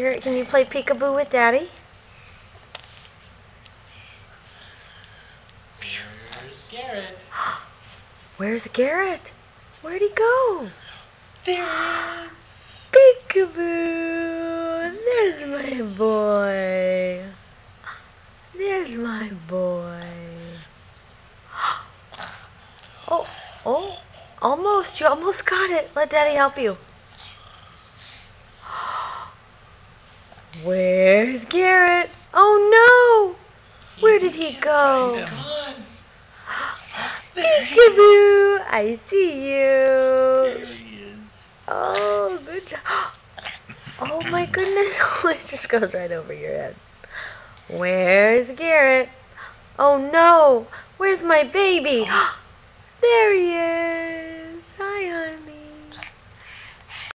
Garrett, can you play peekaboo with Daddy? Where's Garrett? Where's Garrett? Where'd he go? There he is. Peekaboo! There's my boy. There's my boy. Oh, almost. You almost got it. Let Daddy help you. Where's Garrett? Oh no! Where did he go? He's gone. Peekaboo! I see There you. he is. Oh, good job. Oh my goodness. It just goes right over your head. Where's Garrett? Oh no! Where's my baby? There he is!